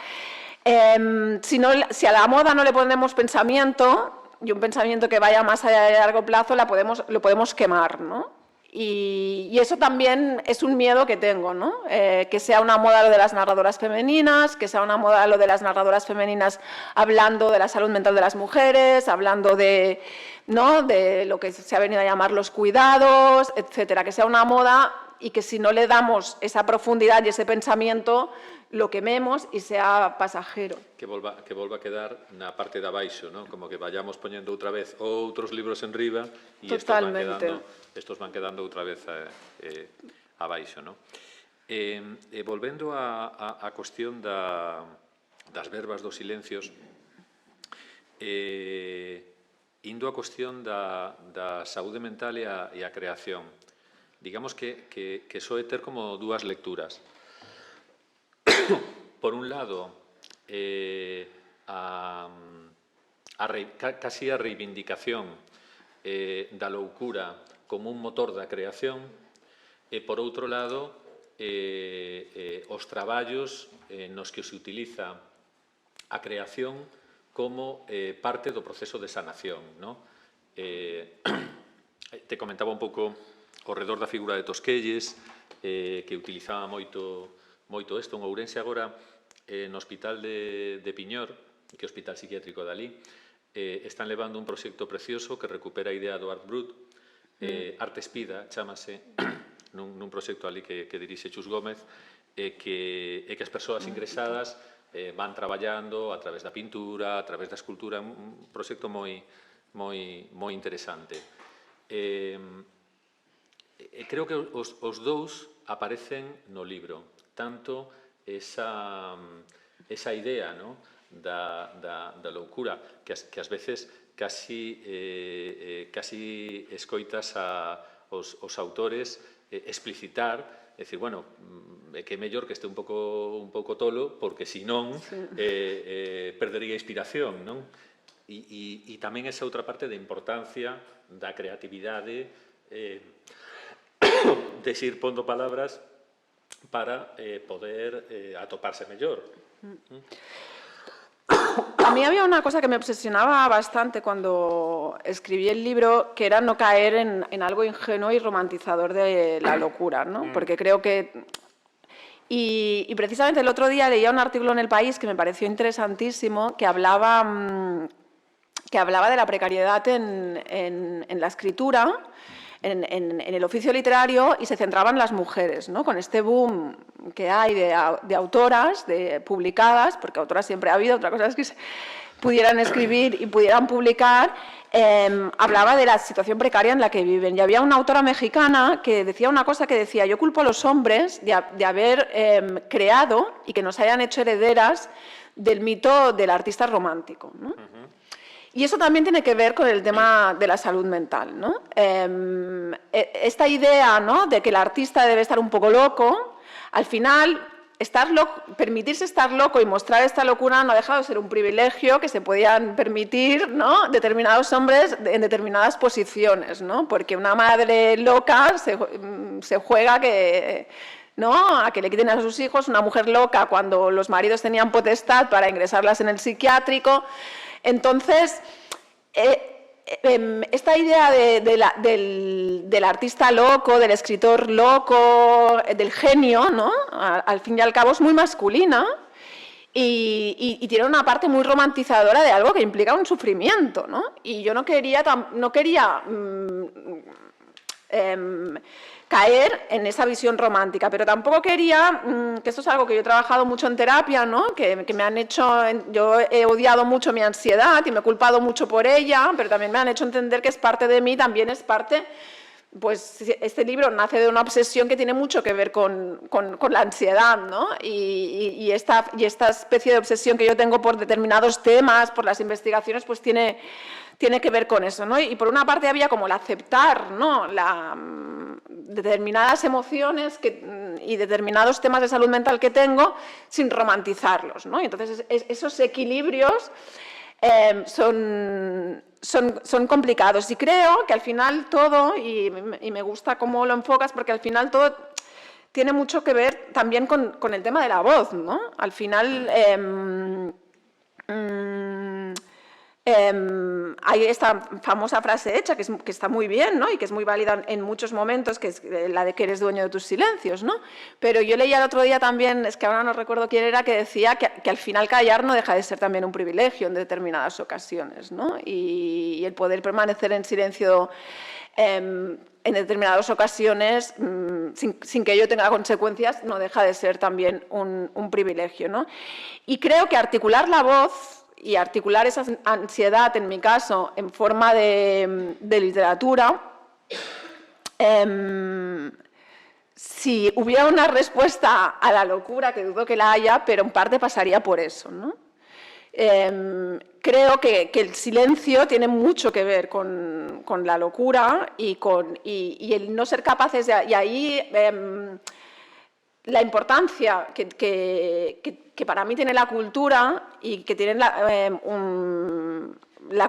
Si a la moda no le ponemos pensamiento, y un pensamiento que vaya más allá de largo plazo, lo podemos quemar, ¿no? Y eso también es un miedo que tengo, ¿no? Que sea una moda lo de las narradoras femeninas, que sea una moda lo de las narradoras femeninas hablando de la salud mental de las mujeres, hablando de, ¿no?, de lo que se ha venido a llamar los cuidados, etcétera. Que sea una moda y que si no le damos esa profundidad y ese pensamiento, lo quememos y sea pasajero. Que volva a quedar na parte de abaixo, ¿no? Como que vayamos poniendo outra vez outros libros en riba e estos van quedando outra vez abaixo, ¿no? Volvendo a cuestión das verbas dos silencios, indo a cuestión da saúde mental e a creación, digamos que soe ter como dúas lecturas. Por un lado, casi a reivindicación da loucura como un motor da creación e, por outro lado, os traballos nos que se utiliza a creación como parte do proceso de sanación, ¿no? Te comentaba un pouco ao redor da figura de Tosquelles, que utilizaba moito isto. En Ourense agora, no Hospital de Piñor, que é o Hospital Psiquiátrico de alí, están levando un proxecto precioso que recupera a idea do Art Brut, Arte Espida, chámase, nun proxecto ali que dirixe Chus Gómez, que as persoas ingresadas van traballando a través da pintura, a través da escultura, un proxecto moi interesante. Creo que os dous aparecen no libro, tanto esa idea, ¿no?, da loucura, que ás veces casi escoitas os autores explicitar, decir, bueno, que é mellor que este un pouco tolo, porque senón perdería inspiración, non? E tamén esa outra parte de importancia da creatividade, de ir pondo palabras para poder atoparse mellor. A mí había una cosa que me obsesionaba bastante cuando escribí el libro, que era no caer en algo ingenuo y romantizador de la locura, ¿no? Porque creo que... Y precisamente el otro día leía un artículo en El País que me pareció interesantísimo, que hablaba de la precariedad en la escritura, en el oficio literario, y se centraba en las mujeres, ¿no? Con este boom que hay de autoras, de publicadas, porque autoras siempre ha habido, otra cosa es que pudieran escribir y pudieran publicar, hablaba de la situación precaria en la que viven. Y había una autora mexicana que decía una cosa que decía: yo culpo a los hombres de haber creado y que nos hayan hecho herederas del mito del artista romántico, ¿no? Y eso también tiene que ver con el tema de la salud mental, ¿no? Esta idea, ¿no?, de que el artista debe estar un poco loco, al final, permitirse estar loco y mostrar esta locura no ha dejado de ser un privilegio que se podían permitir, ¿no?, determinados hombres en determinadas posiciones, ¿no? Porque una madre loca se juega ¿no?, a que le quiten a sus hijos, una mujer loca cuando los maridos tenían potestad para ingresarlas en el psiquiátrico. Entonces, esta idea del artista loco, del escritor loco, del genio, ¿no?, al fin y al cabo es muy masculina y tiene una parte muy romantizadora de algo que implica un sufrimiento, ¿no? Y yo no quería caer en esa visión romántica, pero tampoco quería, que esto es algo que yo he trabajado mucho en terapia, ¿no?, que me han hecho, yo he odiado mucho mi ansiedad y me he culpado mucho por ella, pero también me han hecho entender que es parte de mí, también es parte, pues este libro nace de una obsesión que tiene mucho que ver con la ansiedad, ¿no? Y esta especie de obsesión que yo tengo por determinados temas, por las investigaciones, pues tiene que ver con eso, ¿no? Y por una parte había como el aceptar, ¿no?, determinadas emociones y determinados temas de salud mental que tengo sin romantizarlos, ¿no? Y entonces esos equilibrios son complicados y creo que al final todo, y me gusta cómo lo enfocas, porque al final todo tiene mucho que ver también con el tema de la voz, ¿no? Al final hay esta famosa frase hecha que está muy bien, ¿no? Y que es muy válida en muchos momentos, que es la de que eres dueño de tus silencios, ¿no? Pero yo leía el otro día también, es que ahora no recuerdo quién era, que decía que al final callar no deja de ser también un privilegio en determinadas ocasiones, ¿no? Y el poder permanecer en silencio en determinadas ocasiones, sin que ello tenga consecuencias, no deja de ser también un privilegio, ¿no? Y creo que articular la voz y articular esa ansiedad, en mi caso, en forma de literatura, si hubiera una respuesta a la locura, que dudo que la haya, pero en parte pasaría por eso, ¿no? Creo que el silencio tiene mucho que ver con la locura y el no ser capaces de... Y ahí la importancia que para mí tiene la cultura y que tiene la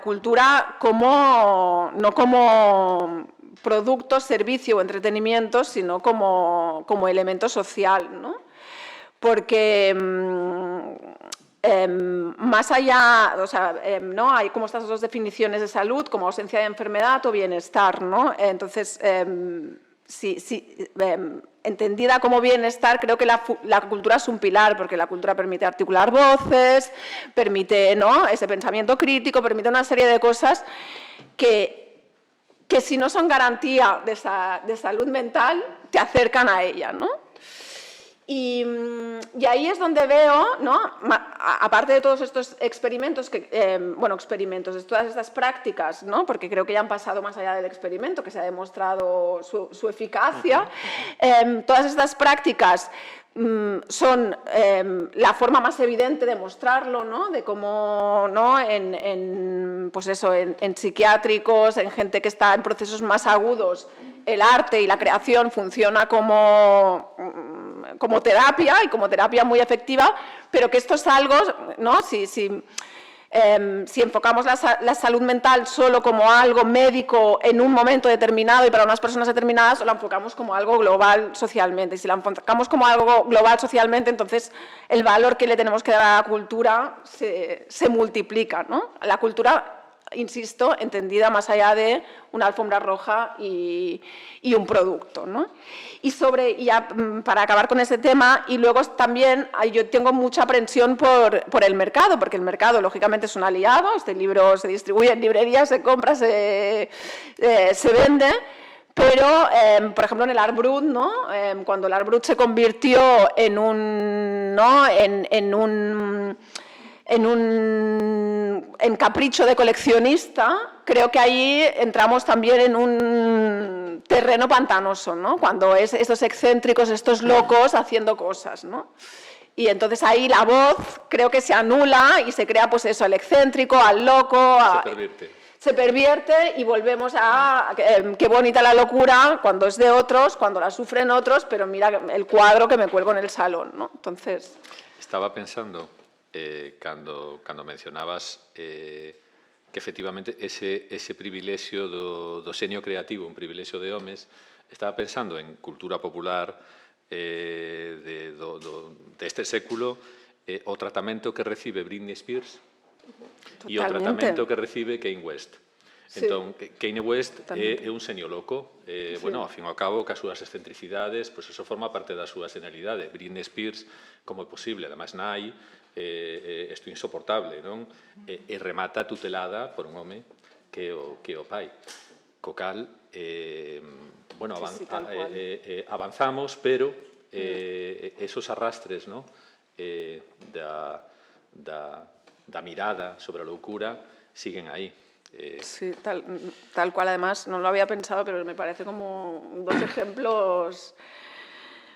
cultura como, no como producto, servicio o entretenimiento, sino como elemento social, ¿no? Porque más allá, o sea, ¿no? Hay como estas dos definiciones de salud, como ausencia de enfermedad o bienestar, ¿no? Entonces, entendida como bienestar, creo que la cultura es un pilar, porque la cultura permite articular voces, permite, ¿no?, ese pensamiento crítico, permite una serie de cosas que si no son garantía de salud mental, te acercan a ella, ¿no? Y ahí es donde veo, ¿no?, aparte de todos estos experimentos, de todas estas prácticas, ¿no?, porque creo que ya han pasado más allá del experimento, que se ha demostrado su eficacia, todas estas prácticas son la forma más evidente de mostrarlo, ¿no?, de cómo, ¿no?, pues eso, en psiquiátricos, en gente que está en procesos más agudos, el arte y la creación funciona como terapia y como terapia muy efectiva, pero que esto es algo, ¿no?, si enfocamos la salud mental solo como algo médico en un momento determinado y para unas personas determinadas, o la enfocamos como algo global socialmente. Y si la enfocamos como algo global socialmente, entonces el valor que le tenemos que dar a la cultura se multiplica, ¿no? La cultura, insisto, entendida más allá de una alfombra roja y un producto, ¿no? Y ya para acabar con ese tema, y luego también yo tengo mucha aprensión por el mercado, porque el mercado lógicamente es un aliado, este libro se distribuye en librerías, se compra, se vende, pero, por ejemplo, en el Art Brut, ¿no?, cuando el Art Brut se convirtió en un capricho de coleccionista, creo que ahí entramos también en un terreno pantanoso, ¿no?, cuando es estos excéntricos, estos locos haciendo cosas, ¿no? Y entonces ahí la voz creo que se anula y se crea, pues eso, al excéntrico, al loco. Se pervierte y volvemos a qué bonita la locura cuando es de otros, cuando la sufren otros, pero mira el cuadro que me cuelgo en el salón, ¿no? Entonces... Estaba pensando, cando mencionabas que efectivamente ese privilexio do xenio creativo, un privilexio de homes, estaba pensando en cultura popular deste século, o tratamento que recibe Britney Spears e o tratamento que recibe Kanye West. Entón, Kanye West é un xenio loco, bueno, ao fin e ao cabo, que as súas excentricidades, pois eso forma parte da súa xenialidade. Britney Spears, como é posible, ademais nai, isto é insoportable, non? E remata tutelada por un home que o pai. Co cal, bueno, avanzamos, pero esos arrastres, non?, da mirada sobre a loucura siguen aí. Sí, tal cual, además, no lo había pensado, pero me parece como dos ejemplos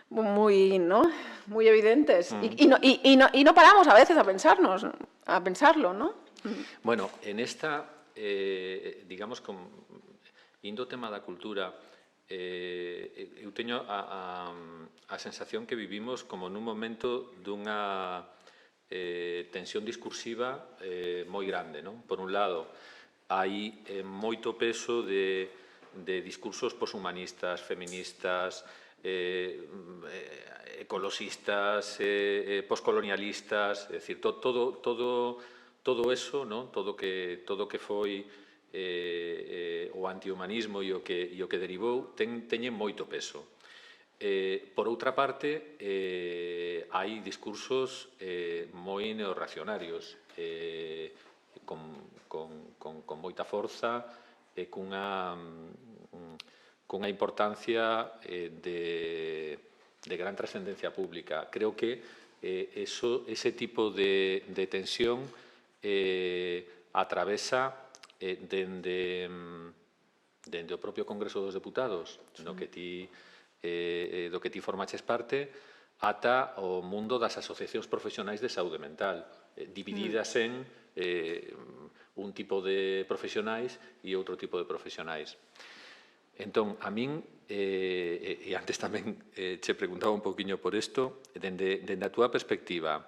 muy, ¿no?, muy evidentes. Y no paramos a veces a pensarlo, ¿no? Bueno, en esta, digamos, indo tema da cultura, eu teño a sensación que vivimos como nun momento dunha tensión discursiva moi grande, non? Por un lado, hai moito peso de discursos poshumanistas, feministas, ecologistas, poscolonialistas, é dicir, todo todo eso, non? Todo que foi o antihumanismo e o que derivou teñen moito peso. Por outra parte, hai discursos moi neorracionarios, con moita forza e cunha importancia de gran trascendencia pública. Creo que ese tipo de tensión atravesa dende o propio Congreso dos Deputados, do que ti formaches parte, ata o mundo das asociacións profesionais de saúde mental, divididas en un tipo de profesionais e outro tipo de profesionais. Entón, a min, e antes tamén che preguntaba un poquinho por isto, dende a túa perspectiva,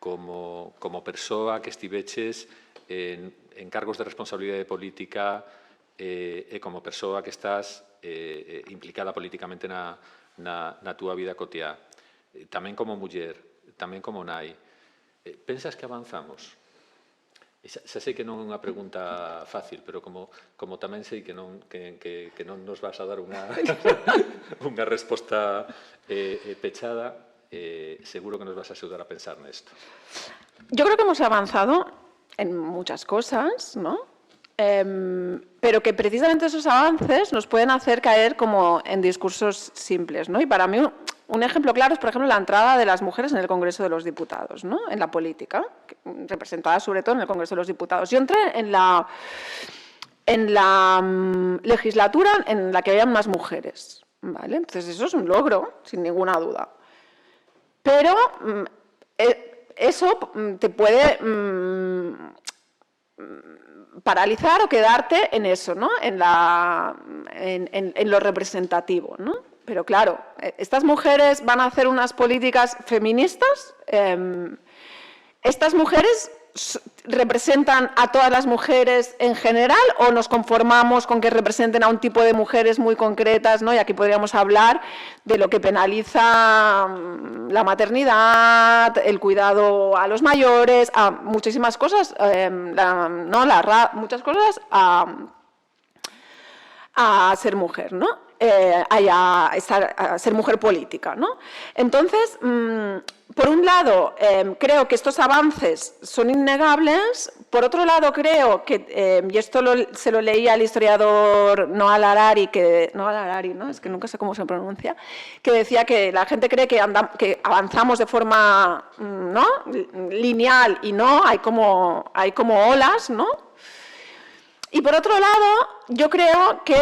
como persoa que estiveches en cargos de responsabilidade política e como persoa que estás implicada políticamente na túa vida cotiá, tamén como muller, tamén como nai, pensas que avanzamos? Xa sei que non é unha pregunta fácil, pero como tamén sei que non nos vas a dar unha resposta pechada, seguro que nos vas a axudar a pensar nesto. Yo creo que hemos avanzado en muchas cosas, ¿no? Pero que precisamente esos avances nos pueden hacer caer como en discursos simples, ¿no? Y para mí un ejemplo claro es, por ejemplo, la entrada de las mujeres en el Congreso de los Diputados, ¿no? En la política, representadas sobre todo en el Congreso de los Diputados. Yo entré en la legislatura en la que había más mujeres, ¿vale? Entonces eso es un logro, sin ninguna duda. Pero eso te puede paralizar o quedarte en eso, ¿no? En lo representativo, ¿no? Pero claro, estas mujeres van a hacer unas políticas feministas. ¿Estas mujeres representan a todas las mujeres en general o nos conformamos con que representen a un tipo de mujeres muy concretas, ¿no? Y aquí podríamos hablar de lo que penaliza la maternidad, el cuidado a los mayores, a muchísimas cosas, muchas cosas a ser mujer, ¿no? A ser mujer política, ¿no? Entonces, por un lado, creo que estos avances son innegables. Por otro lado, creo que, y esto se lo leí al historiador Noah Harari, ¿no? Es que nunca sé cómo se pronuncia, que decía que la gente cree que avanzamos de forma, ¿no?, lineal, y no, hay como olas, ¿no? Y por otro lado, yo creo que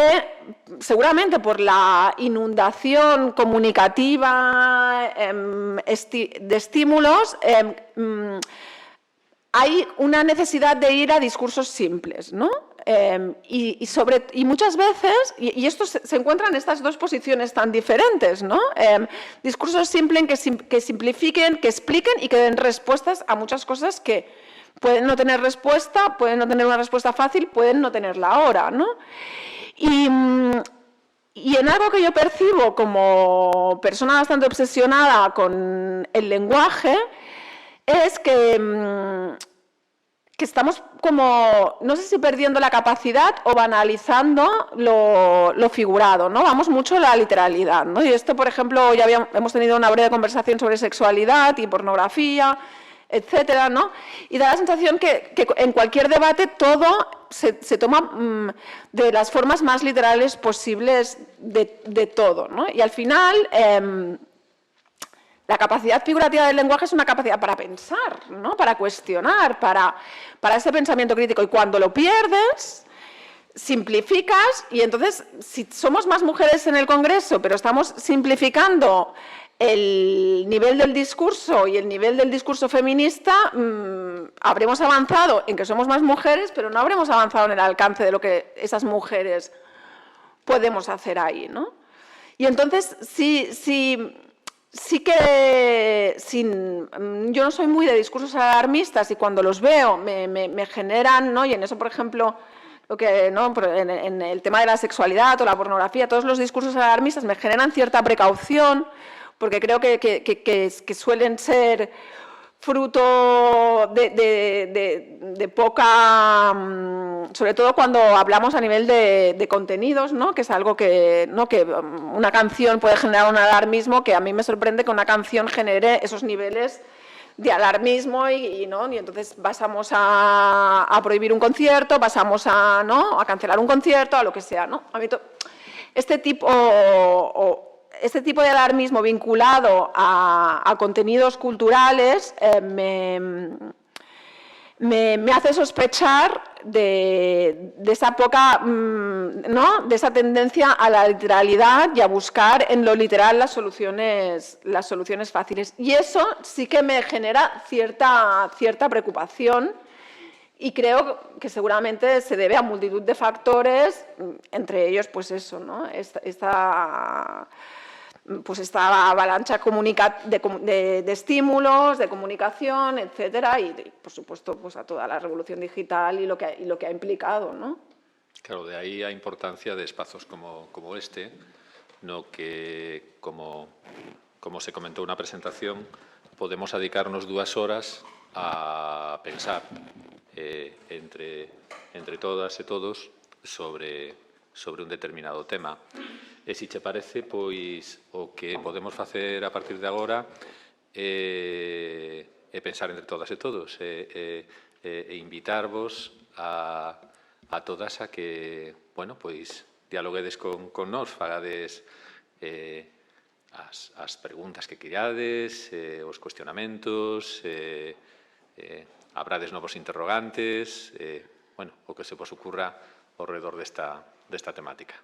seguramente por la inundación comunicativa de estímulos, hay una necesidad de ir a discursos simples, ¿no? Y muchas veces, y esto se encuentra en estas dos posiciones tan diferentes, ¿no? Discursos simples que simplifiquen, que expliquen y que den respuestas a muchas cosas que pueden no tener respuesta, pueden no tener una respuesta fácil, pueden no tenerla ahora, ¿no? Y en algo que yo percibo como persona bastante obsesionada con el lenguaje es que estamos como, no sé si perdiendo la capacidad o banalizando lo figurado, ¿no? Vamos mucho a la literalidad, ¿no? Y esto, por ejemplo, hemos tenido una breve conversación sobre sexualidad y pornografía, etcétera, ¿no? Y da la sensación que en cualquier debate todo se toma de las formas más literales posibles de todo, ¿no? Y al final, la capacidad figurativa del lenguaje es una capacidad para pensar, ¿no? Para cuestionar, para ese pensamiento crítico. Y cuando lo pierdes, simplificas, y entonces, si somos más mujeres en el Congreso, pero estamos simplificando el nivel del discurso y el nivel del discurso feminista, habremos avanzado en que somos más mujeres, pero no habremos avanzado en el alcance de lo que esas mujeres podemos hacer ahí, ¿no? Y entonces, sí que yo no soy muy de discursos alarmistas y cuando los veo me generan, ¿no? Y en eso, por ejemplo, ¿no? En el tema de la sexualidad o la pornografía, todos los discursos alarmistas me generan cierta precaución, porque creo que suelen ser fruto de poca, sobre todo cuando hablamos a nivel de contenidos, ¿no? Que es algo que, ¿no? Que una canción puede generar un alarmismo, que a mí me sorprende que una canción genere esos niveles de alarmismo ¿no? Y entonces pasamos a prohibir un concierto, pasamos ¿no? A cancelar un concierto, a lo que sea, ¿no? A mí este tipo de alarmismo vinculado a contenidos culturales me hace sospechar de esa poca, ¿no? De esa tendencia a la literalidad y a buscar en lo literal las soluciones fáciles. Y eso sí que me genera cierta preocupación, y creo que seguramente se debe a multitud de factores, entre ellos, pues eso, ¿no? Esta avalancha de estímulos, de comunicación, etcétera, y por supuesto, pues a toda la revolución digital y lo que ha implicado, ¿no? Claro, de ahí la importancia de espacios como este, no que, como se comentó en una presentación, podemos dedicarnos 2 horas a pensar entre todas e todos sobre un determinado tema. E, se che parece, pois o que podemos facer a partir de agora é pensar entre todas e todos e invitarvos a todas a que, bueno, pois dialoguedes con nós, fagades as preguntas que quirades, os cuestionamentos, abrades novos interrogantes, bueno, o que se vos ocurra ao redor desta temática.